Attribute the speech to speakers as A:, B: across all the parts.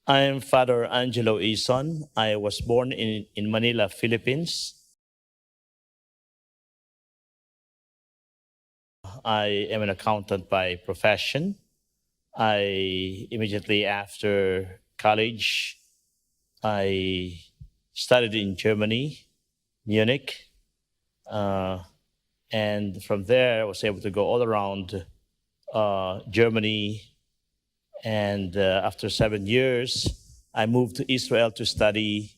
A: I am Father Angelo Ison. I was born in Manila, Philippines. I am an accountant by profession. Immediately after college, I studied in Germany, Munich, and from there I was able to go all around Germany. And after 7 years, I moved to Israel to study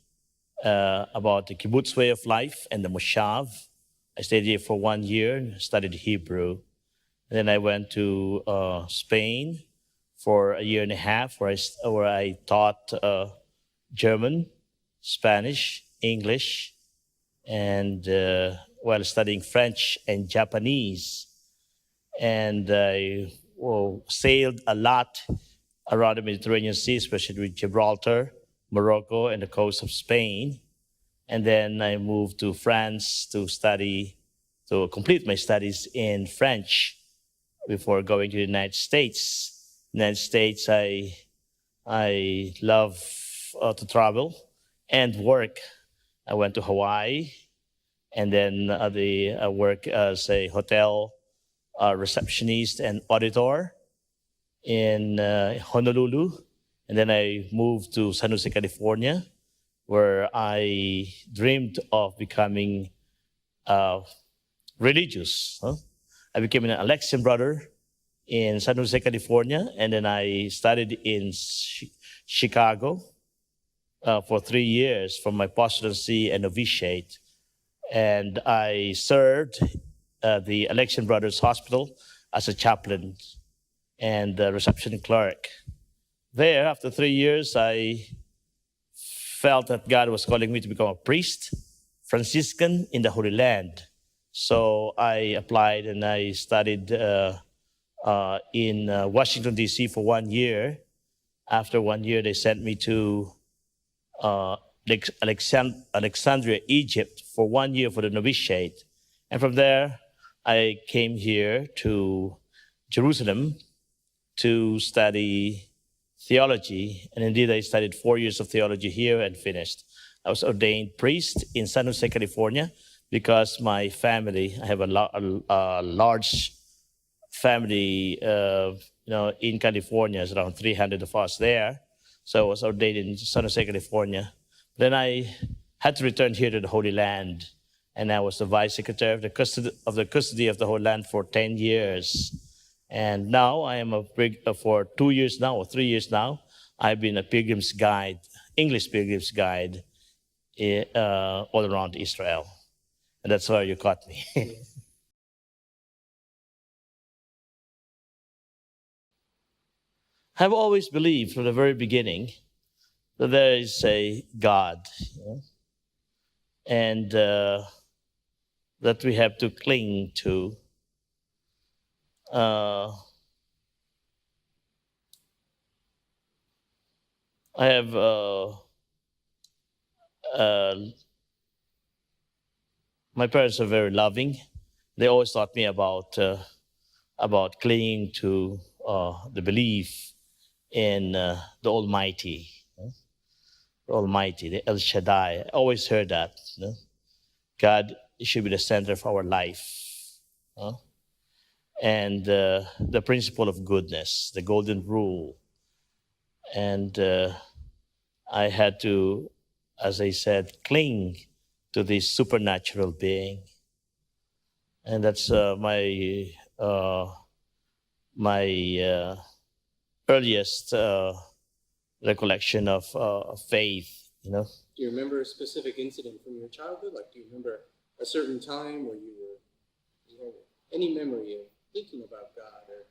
A: about the kibbutz way of life and the moshav. I stayed here for 1 year, studied Hebrew. And then I went to Spain for a year and a half, where I taught German, Spanish, English, and while studying French and Japanese. And I sailed a lot around the Mediterranean Sea, especially with Gibraltar, Morocco, and the coast of Spain. And then I moved to France to complete my studies in French before going to the United States. United States, I love to travel and work. I went to Hawaii, and then I work as a hotel receptionist and auditor in Honolulu. And then I moved to San Jose, California, where I dreamed of becoming religious. I became an Alexian brother in San Jose, California, and then I studied in Chicago for 3 years from my postulancy and novitiate. And I served the Alexian Brothers Hospital as a chaplain and a reception clerk. There, after 3 years, I felt that God was calling me to become a priest, Franciscan in the Holy Land. So I applied and I studied in Washington, D.C. for 1 year. After 1 year, they sent me to Alexandria, Egypt for 1 year for the novitiate. And from there, I came here to Jerusalem to study theology. And indeed, I studied 4 years of theology here and finished. I was ordained priest in San Jose, California, because my family, I have a large family, in California. It's around 300 of us there. So I was ordained in San Jose, California. Then I had to return here to the Holy Land, and I was the vice secretary of the custody of the Holy Land for 10 years. And now I am for 2 years now, or 3 years now, I've been a pilgrim's guide, English pilgrim's guide, all around Israel. And that's where you caught me. I've always believed from the very beginning that there is a God, and that we have to cling to. I have my parents are very loving. They always taught me about clinging to the belief in the Almighty, the El Shaddai. I always heard that. God should be the center of our life. And the principle of goodness, the golden rule. And I had to, as I said, cling to this supernatural being. And that's my earliest recollection of faith,
B: Do you remember a specific incident from your childhood? Like, do you remember a certain time where you had any memory of thinking about God or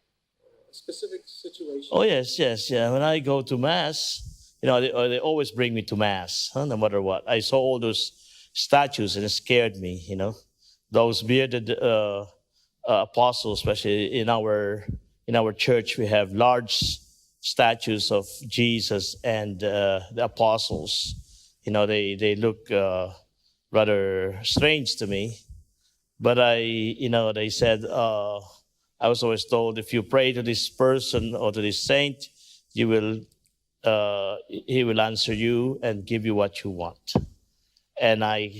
B: a specific situation?
A: Oh, yes. When I go to Mass, they always bring me to Mass, no matter what. I saw all those statues and it scared me, Those bearded apostles, especially in our church, we have large statues of Jesus and the apostles. They look rather strange to me. But they said, I was always told, if you pray to this person or to this saint, you will he will answer you and give you what you want. And I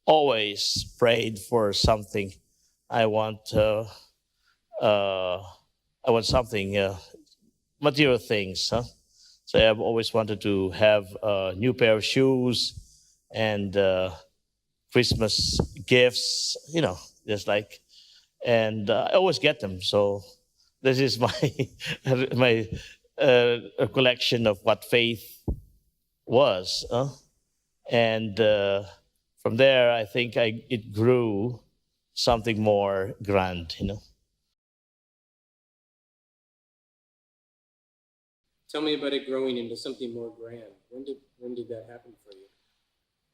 A: always prayed for something. I want, something, material things. Huh? So I've always wanted to have a new pair of shoes and Christmas gifts, just like, and I always get them. So this is my my recollection of what faith was. And from there, I think it grew something more grand,
B: Tell me about it growing into something more grand. When did that happen for you?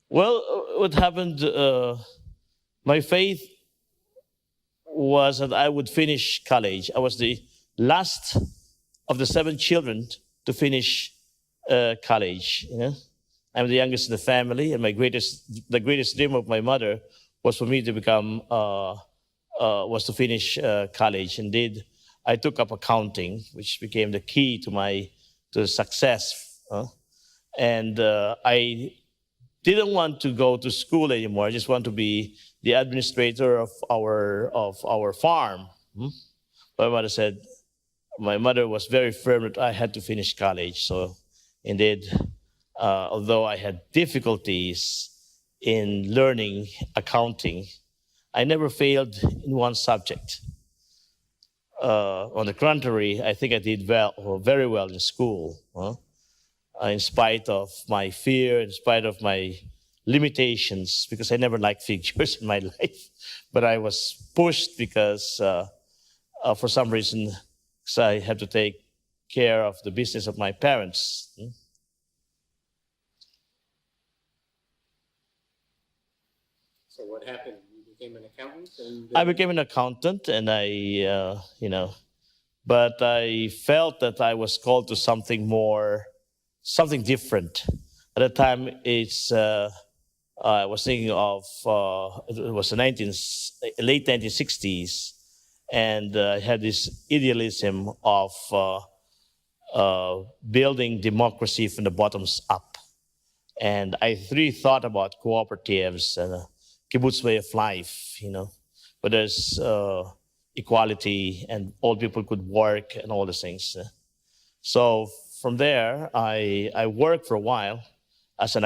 A: Well, what happened, my faith was that I would finish college. I was the last of the 7 children to finish college. I'm the youngest in the family, and the greatest dream of my mother was for me to become, was to finish college. Indeed, I took up accounting, which became the key to success. And I didn't want to go to school anymore. I just want to be the administrator of our farm. My mother was very firm that I had to finish college. So indeed, although I had difficulties in learning accounting, I never failed in one subject. On the contrary, I think I did very well in school. In spite of my fear, in spite of my limitations, because I never liked figures in my life. But I was pushed because, for some reason, I had to take care of the business of my parents.
B: So what happened? You became an accountant?
A: I became an accountant, and but I felt that I was called to something more, something different. At the time, I was thinking of, it was the late 1960s, and I had this idealism of building democracy from the bottoms up. And I really thought about cooperatives and a kibbutz way of life, where there's equality and all people could work and all these things. So from there, I worked for a while as an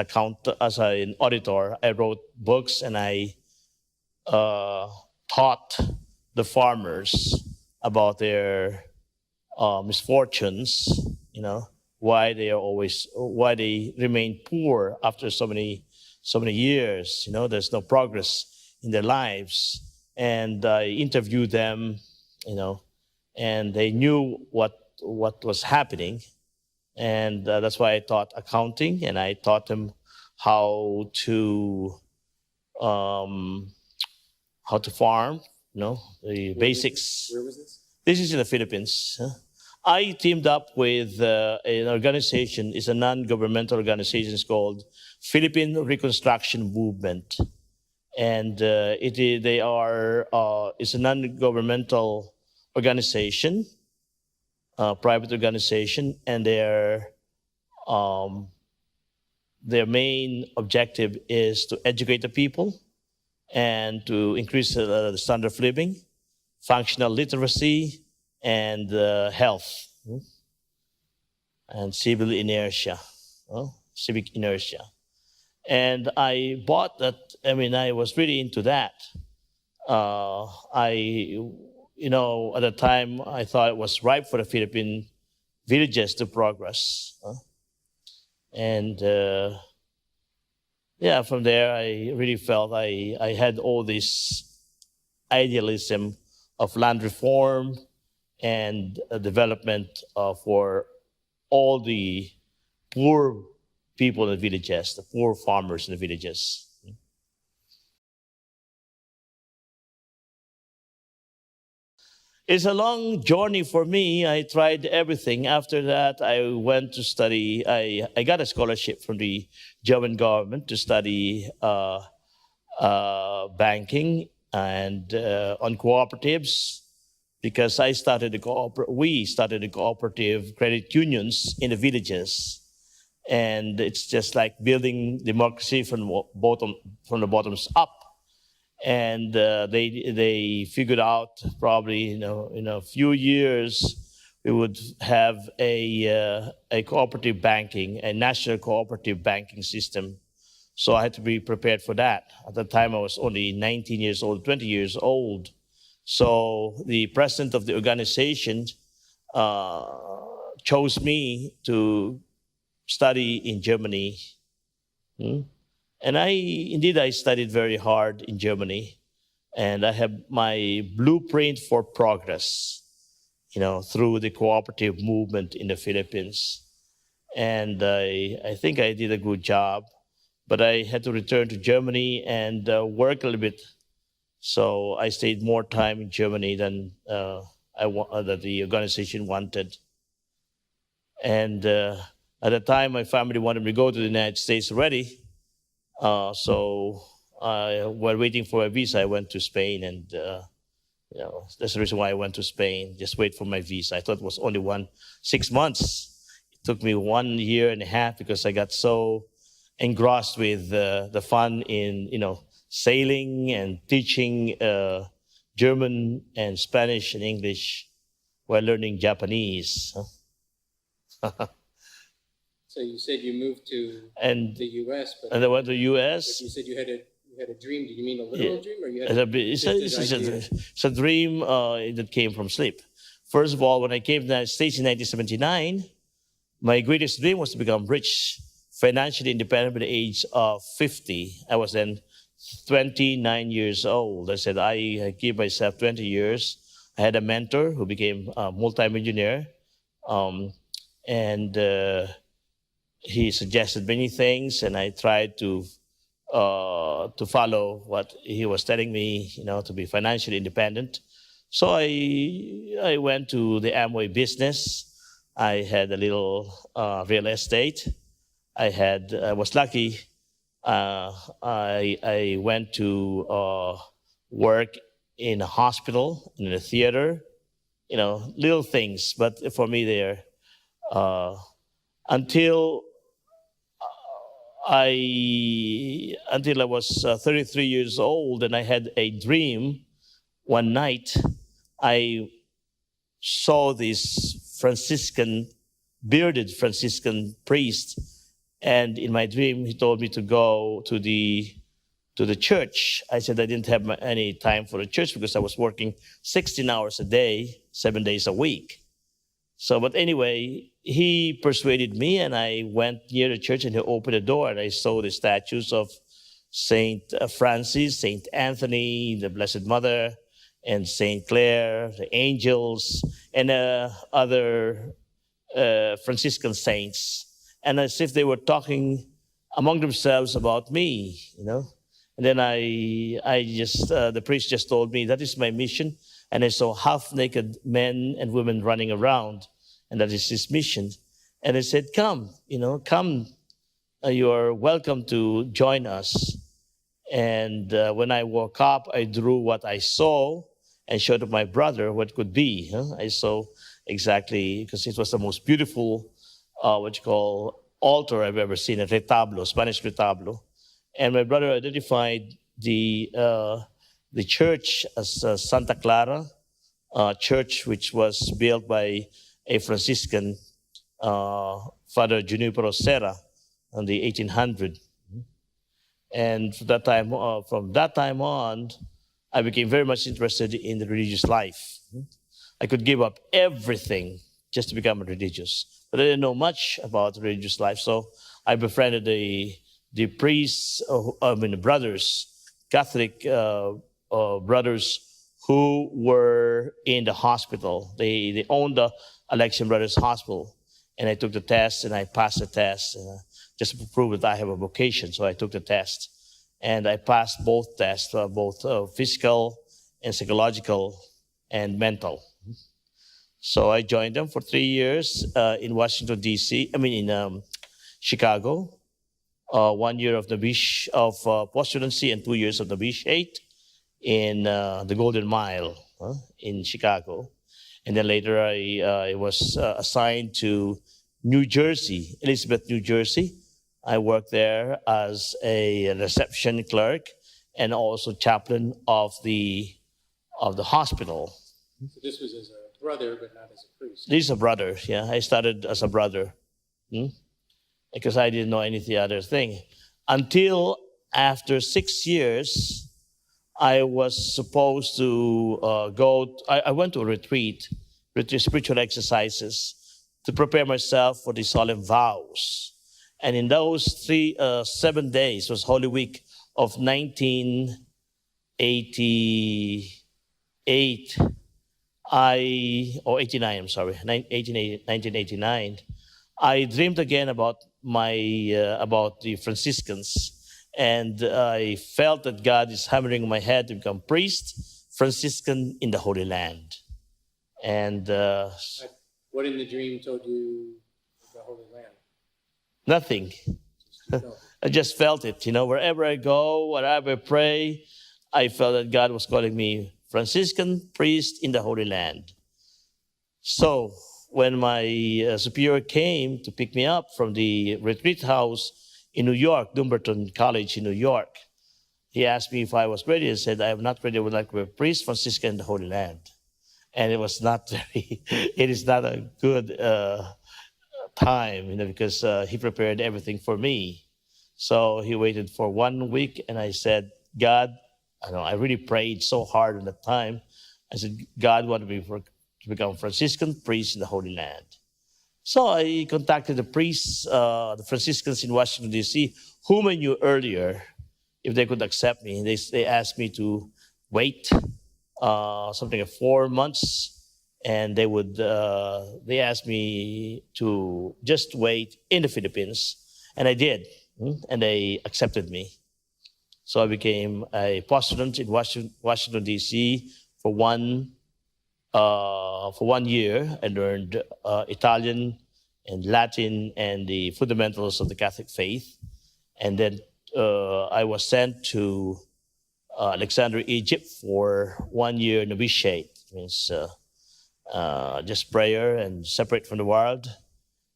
A: auditor. I wrote books, and I taught the farmers about their misfortunes, why they remain poor after so many years. There's no progress in their lives. And I interviewed them, and they knew what was happening. And that's why I taught accounting, and I taught them how to farm, the basics.
B: Where was this?
A: This is in the Philippines. I teamed up with an organization. It's a non-governmental organization. It's called Philippine Reconstruction Movement, and it's a non-governmental organization, private organization, and their main objective is to educate the people and to increase the standard of living, functional literacy, and health, and civic inertia. And I bought that. I was really into that. At the time, I thought it was ripe for the Philippine villages to progress. And from there, I really felt I had all this idealism of land reform and development for all the poor people in the villages, the poor farmers in the villages. It's a long journey for me. I tried everything. After that, I went to study. I got a scholarship from the German government to study banking and on cooperatives. because we started the cooperative credit unions in the villages, and it's just like building democracy from the bottoms up. And they figured out probably in a few years we would have a cooperative banking, a national cooperative banking system. So I had to be prepared for that. At the time, I was only 19 years old, 20 years old. So the president of the organization chose me to study in Germany. And I studied very hard in Germany. And I have my blueprint for progress, through the cooperative movement in the Philippines. And I think I did a good job. But I had to return to Germany and work a little bit. So I stayed more time in Germany than that the organization wanted. And at the time, my family wanted me to go to the United States already. So while waiting for a visa, I went to Spain. And that's the reason why I went to Spain, just wait for my visa. I thought it was only 6 months. It took me 1 year and a half because I got so engrossed with the fun in sailing and teaching German and Spanish and English while learning Japanese.
B: So you said you moved to the U.S.,
A: and I went to the U.S.
B: But you said you had a dream. Do you mean a literal dream, or you had
A: it's a dream that came from sleep. First of all, when I came to the United States in 1979, my greatest dream was to become rich, financially independent by the age of 50. I was then 29 years old. I said, I give myself 20 years. I had a mentor who became a multimillionaire. And he suggested many things, and I tried to follow what he was telling me, to be financially independent. So I went to the Amway business. I had a little real estate. I was lucky. I went to work in a hospital, in a theater, little things. But for me, there, until I was 33 years old, and I had a dream. One night, I saw this bearded Franciscan priest. And in my dream, he told me to go to the church. I said I didn't have any time for the church because I was working 16 hours a day, 7 days a week. So, but anyway, he persuaded me, and I went near the church, and he opened the door, and I saw the statues of Saint Francis, Saint Anthony, the Blessed Mother, and Saint Clare, the angels, and other Franciscan saints. And as if they were talking among themselves about me, And then the priest just told me, that is my mission. And I saw half-naked men and women running around, and that is his mission. And I said, come, come. You are welcome to join us. And when I woke up, I drew what I saw and showed to my brother what could be. I saw exactly, because it was the most beautiful altar I've ever seen, a retablo, Spanish retablo. And my brother identified the church as Santa Clara church, which was built by a Franciscan, Father Junipero Serra, in the 1800s. And from that time on, I became very much interested in the religious life. I could give up everything just to become religious. But I didn't know much about religious life, so I befriended the priests, brothers, Catholic brothers who were in the hospital. They owned the Alexian Brothers Hospital, and I took the test, and I passed the test just to prove that I have a vocation. So I took the test, and I passed both tests, both physical and psychological and mental. So I joined them for 3 years in Washington, D.C., in Chicago. 1 year of postulancy and 2 years of novitiate. in the Golden Mile in Chicago. And then later I was assigned to New Jersey, Elizabeth, New Jersey. I worked there as a reception clerk and also chaplain of the hospital.
B: So this was as a brother, but not as a priest.
A: This is a brother, yeah. I started as a brother because I didn't know any other thing. Until after 6 years, I was supposed to I went to a retreat, spiritual exercises, to prepare myself for the solemn vows. And in those 7 days, was Holy Week of 1988, or 89, I'm sorry, 1989, I dreamed again about about the Franciscans. And I felt that God is hammering my head to become priest, Franciscan in the Holy Land. And
B: what in the dream told you the Holy Land?
A: Nothing. I just felt it. Wherever I go, wherever I pray, I felt that God was calling me Franciscan priest in the Holy Land. So when my superior came to pick me up from the retreat house in New York, Dumbarton College in New York, he asked me if I was ready. I said, I am not ready. I would like to be a priest, Franciscan in the Holy Land. And it is not a good time, because he prepared everything for me. So he waited for 1 week, and I said, God, I really prayed so hard at that time. I said, God wanted me to become Franciscan priest in the Holy Land. So I contacted the priests, the Franciscans in Washington, D.C., whom I knew earlier, if they could accept me. They asked me to wait something like 4 months, and they asked me to just wait in the Philippines, and I did, and they accepted me. So I became a postulant in Washington, D.C. for 1 year. I learned Italian and Latin and the fundamentals of the Catholic faith. And then I was sent to Alexandria, Egypt for 1 year novitiate. It means just prayer and separate from the world.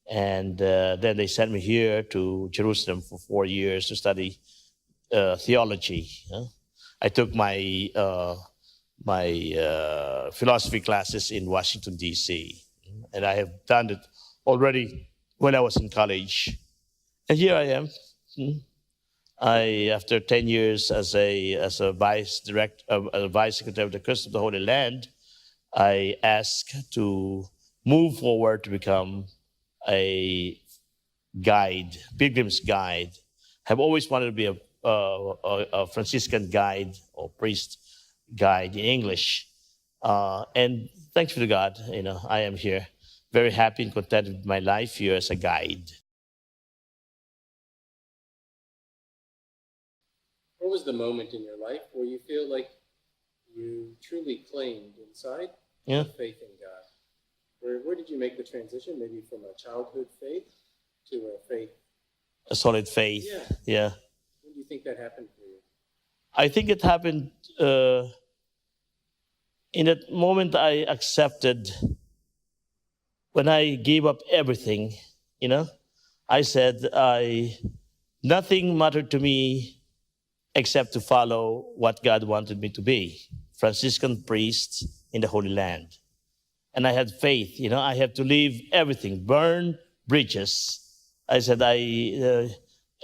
A: And then they sent me here to Jerusalem for 4 years to study theology. I took my philosophy classes in Washington, D.C. And I have done it already when I was in college. And here I am. After 10 years as a vice secretary of the Church of the Holy Land, I asked to move forward to become a guide, pilgrim's guide. I've always wanted to be a Franciscan guide or priest guide in English. And thanks be to God, I am here, very happy and content with my life here as a guide.
B: What was the moment in your life where you feel like you truly claimed inside faith in God? Where did you make the transition? Maybe from a childhood faith to
A: a solid faith. Yeah.
B: When do you think that happened for you?
A: I think it happened in that moment I accepted, when I gave up everything, I said nothing mattered to me except to follow what God wanted me to be, Franciscan priest in the Holy Land. And I had faith, I had to leave everything, burn bridges. I said, I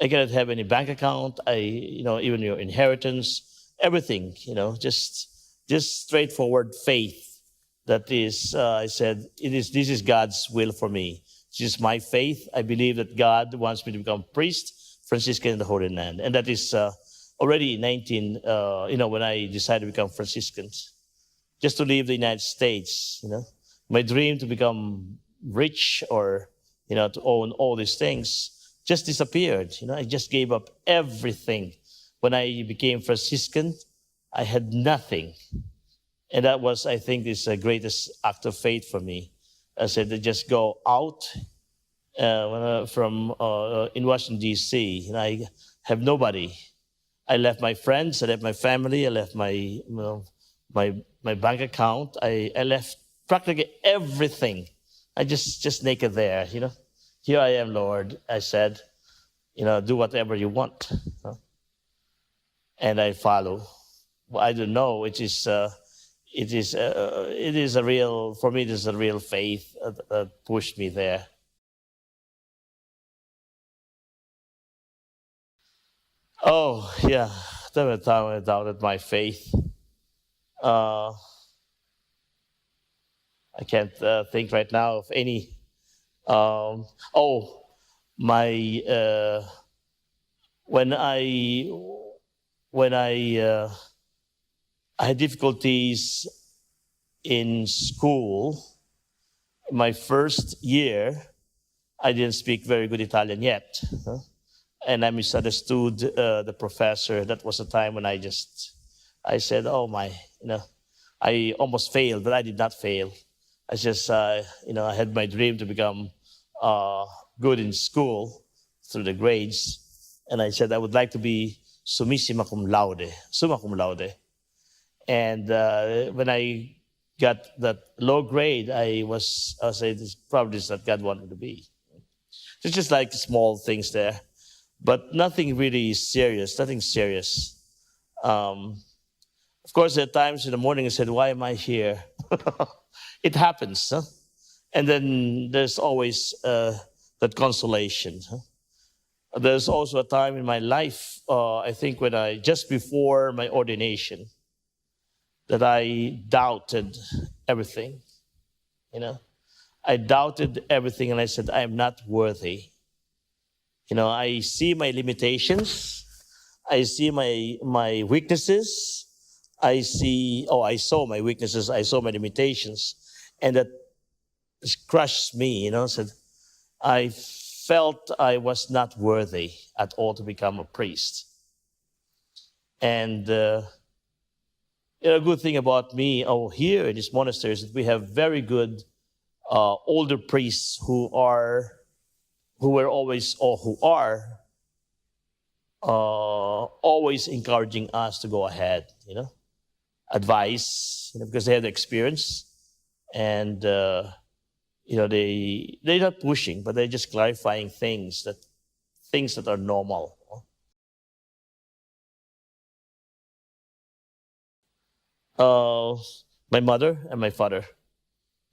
A: cannot have any bank account, even your inheritance, everything, just straightforward faith. That is, I said, this is God's will for me. This is my faith. I believe that God wants me to become priest, Franciscan in the Holy Land. And that is already 19, when I decided to become Franciscan, just to leave the United States, My dream to become rich or, to own all these things just disappeared. I just gave up everything. When I became Franciscan, I had nothing. And that was, I think, the greatest act of faith for me. I said to just go out from in Washington, D.C., and I have nobody. I left my friends, I left my family, I left my bank account. I left practically everything. I just naked there, Here I am, Lord. I said, do whatever you want. And I follow. Well, I don't know. It is a real, for me, it is a real faith that pushed me there. Oh, yeah. There were times I doubted my faith. I can't think right now of any. My when I had difficulties in school, my first year, I didn't speak very good Italian yet. And I misunderstood the professor. That was a time when I said, oh my, I almost failed, but I did not fail. I just, I had my dream to become good in school through the grades. And I said, I would like to be summa cum laude. And when I got that low grade, I said, this probably is what God wanted to be. It's just like small things there, but nothing really serious, nothing serious. Of course, there are times in the morning I said, why am I here? It happens. Huh? And then there's always that consolation. Huh? There's also a time in my life, I think when just before my ordination, that I doubted everything. I doubted everything and I said, I am not worthy. I see my limitations. I see my weaknesses. I saw my weaknesses. I saw my limitations. And that crushed me, said, I felt I was not worthy at all to become a priest. And a good thing about me here in this monastery is that we have very good older priests who are always encouraging us to go ahead, advice, because they have the experience, and they're not pushing, but they're just clarifying things that are normal. My mother and my father,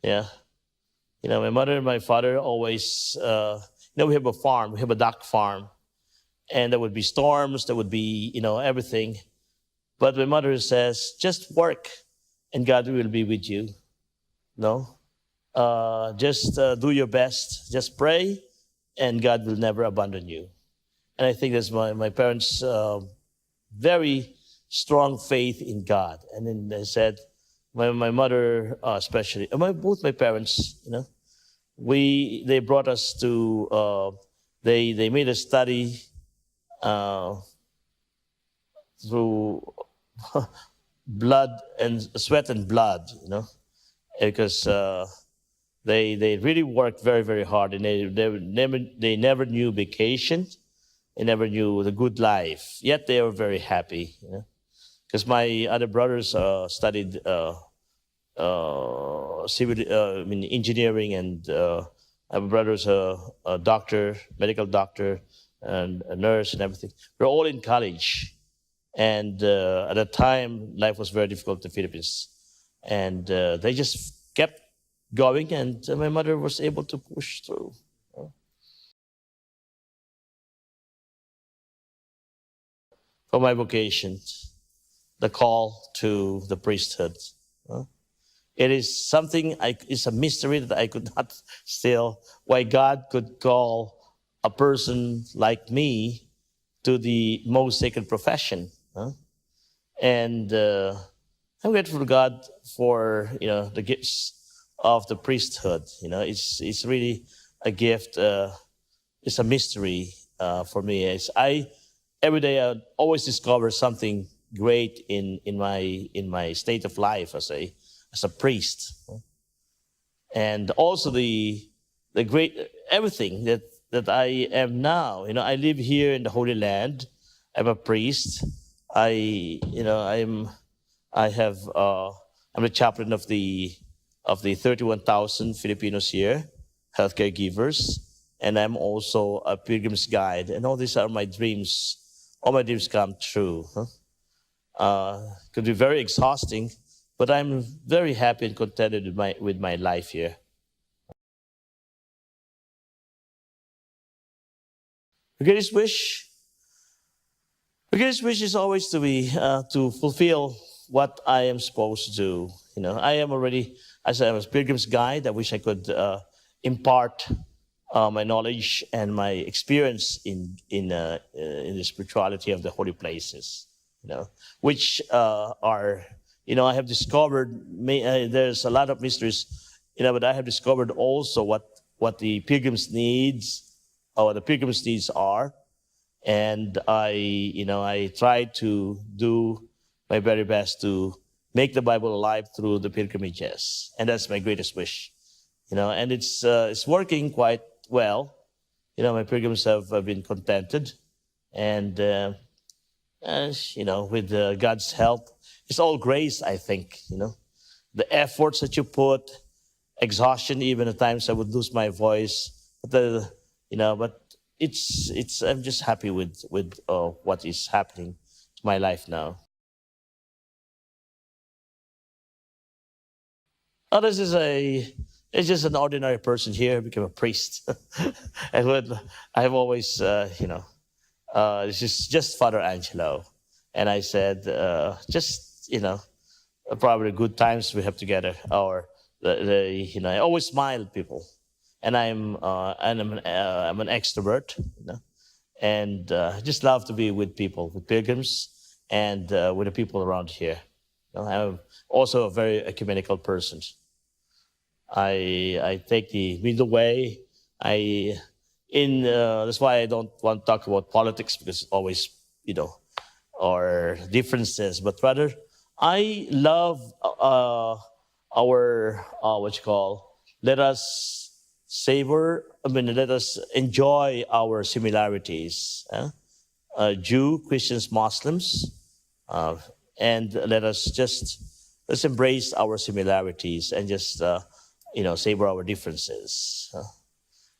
A: yeah. My mother and my father always, we have a farm, we have a duck farm, and there would be storms, there would be, everything. But my mother says, just work and God will be with you. Just do your best, just pray and God will never abandon you. And I think that's my parents' very strong faith in God. And then they said, my mother especially, both my parents, they brought us to, they made us study through blood and sweat and blood, because they really worked very, very hard, and they never knew vacation, they never knew the good life. Yet they were very happy, because my other brothers studied engineering, and my brother's a doctor, medical doctor, and a nurse and everything. We're all in college. And at that time, life was very difficult in the Philippines. And they just kept going, and my mother was able to push through. For my vocation, the call to the priesthood. It is something, it's a mystery that I could not still, why God could call a person like me to the most sacred profession. And I'm grateful to God for, the gifts of the priesthood. It's really a gift. It's a mystery for me. Every day I always discover something great in my state of life as a priest, and also the great everything that I am now. I live here in the Holy Land. I'm a priest. I'm the chaplain of the 31,000 Filipinos here, healthcare givers, and I'm also a pilgrim's guide. And all these are my dreams. All my dreams come true. Could be very exhausting, but I'm very happy and contented with my life here. The greatest wish is always to fulfill what I am supposed to do. I am already, as I was a pilgrim's guide. I wish I could impart my knowledge and my experience in the spirituality of the holy places. Which are, I have discovered. There's a lot of mysteries, but I have discovered also what the pilgrims' needs, or what the pilgrims' needs are. And I try to do my very best to make the Bible alive through the pilgrimages, and that's my greatest wish. And it's working quite well. My pilgrims have been contented, and with God's help, it's all grace. I think the efforts that you put, exhaustion. Even at times I would lose my voice, but I'm just happy with what is happening to my life now. It's just an ordinary person here, became a priest. And I have always, it's just Father Angelo. And I said, probably good times we have together. I always smile at people. And I'm an extrovert, and just love to be with people, with pilgrims, and with the people around here. I'm also a very ecumenical person. I take the middle way. That's why I don't want to talk about politics, because it's always or differences, but rather I love let us savor. Let us enjoy our similarities. Jew, Christians, Muslims, and let's embrace our similarities and just savor our differences.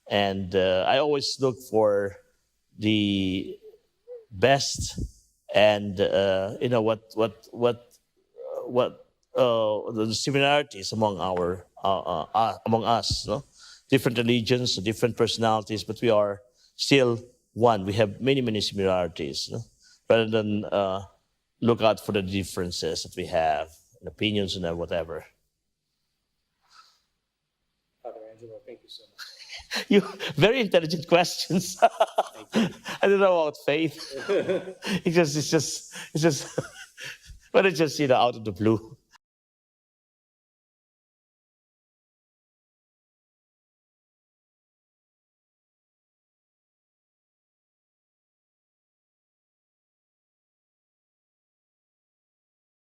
A: And I always look for the best, and the similarities among among us. Different religions, different personalities, but we are still one. We have many similarities. Rather than look out for the differences that we have, and opinions and whatever.
B: Father Angelo, thank you so much.
A: You very intelligent questions. I don't know about faith. It's just, but it's just out of the blue.